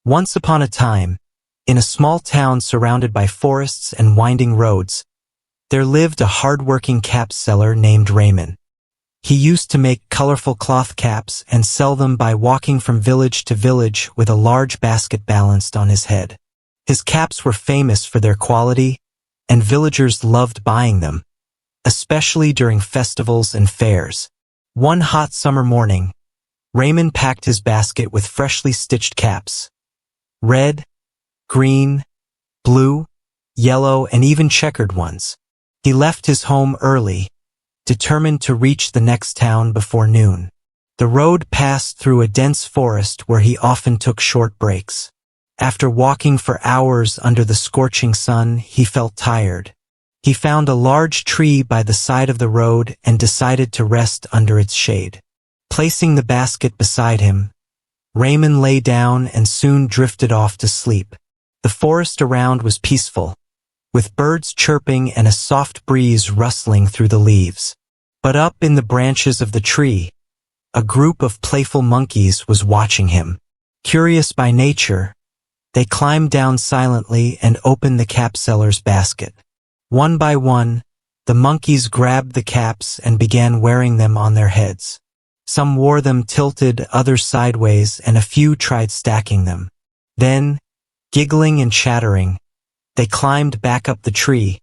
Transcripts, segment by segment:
Once upon a time, in a small town surrounded by forests and winding roads, there lived a hard-working cap seller named Raymond. He used to make colorful cloth caps and sell them by walking from village to village with a large basket balanced on his head. His caps were famous for their quality, and villagers loved buying them, especially during festivals and fairs. One hot summer morning, Raymond packed his basket with freshly stitched caps. Red, green, blue, yellow, and even checkered ones. He left his home early, determined to reach the next town before noon. The road passed through a dense forest where he often took short breaks. After walking for hours under the scorching sun, he felt tired. He found a large tree by the side of the road and decided to rest under its shade. Placing the basket beside him, Raymond lay down and soon drifted off to sleep. The forest around was peaceful, with birds chirping and a soft breeze rustling through the leaves. But up in the branches of the tree, a group of playful monkeys was watching him. Curious by nature, they climbed down silently and opened the cap seller's basket. One by one, the monkeys grabbed the caps and began wearing them on their heads. Some wore them tilted, others sideways, and a few tried stacking them. Then, giggling and chattering, they climbed back up the tree,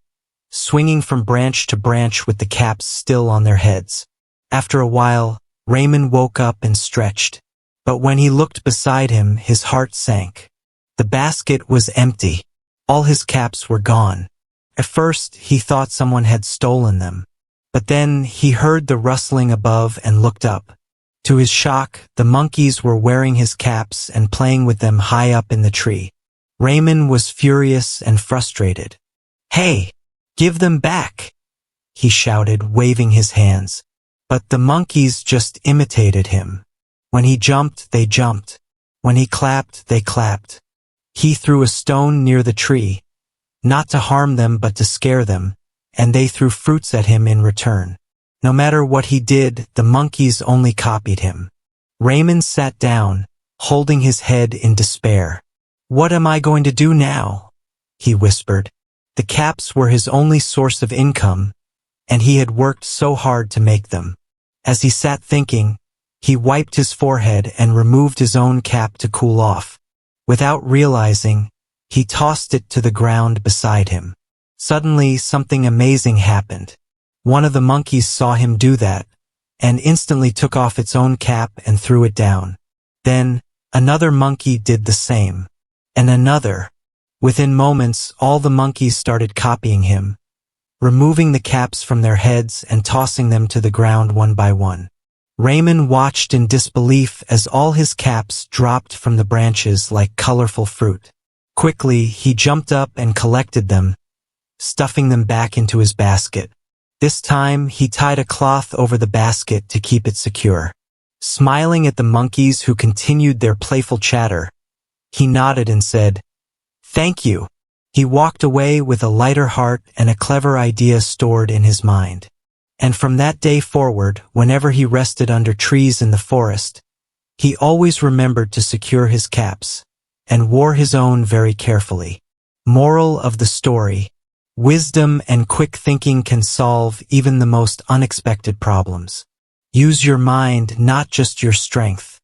swinging from branch to branch with the caps still on their heads. After a while, Raymond woke up and stretched. But when he looked beside him, his heart sank. The basket was empty. All his caps were gone. At first, he thought someone had stolen them. But then he heard the rustling above and looked up. To his shock, the monkeys were wearing his caps and playing with them high up in the tree. Raymond was furious and frustrated. "Hey, give them back!" he shouted, waving his hands. But the monkeys just imitated him. When he jumped, they jumped. When he clapped, they clapped. He threw a stone near the tree, not to harm them but to scare them, and they threw fruits at him in return. No matter what he did, the monkeys only copied him. Raymond sat down, holding his head in despair. "What am I going to do now?" he whispered. The caps were his only source of income, and he had worked so hard to make them. As he sat thinking, he wiped his forehead and removed his own cap to cool off. Without realizing, he tossed it to the ground beside him. Suddenly, something amazing happened. One of the monkeys saw him do that, and instantly took off its own cap and threw it down. Then, another monkey did the same, and another. Within moments, all the monkeys started copying him, removing the caps from their heads and tossing them to the ground one by one. Raymond watched in disbelief as all his caps dropped from the branches like colorful fruit. Quickly, he jumped up and collected them, stuffing them back into his basket. This time, he tied a cloth over the basket to keep it secure. Smiling at the monkeys who continued their playful chatter, he nodded and said, "Thank you." He walked away with a lighter heart and a clever idea stored in his mind. And from that day forward, whenever he rested under trees in the forest, he always remembered to secure his caps, and wore his own very carefully. Moral of the story: wisdom and quick thinking can solve even the most unexpected problems. Use your mind, not just your strength.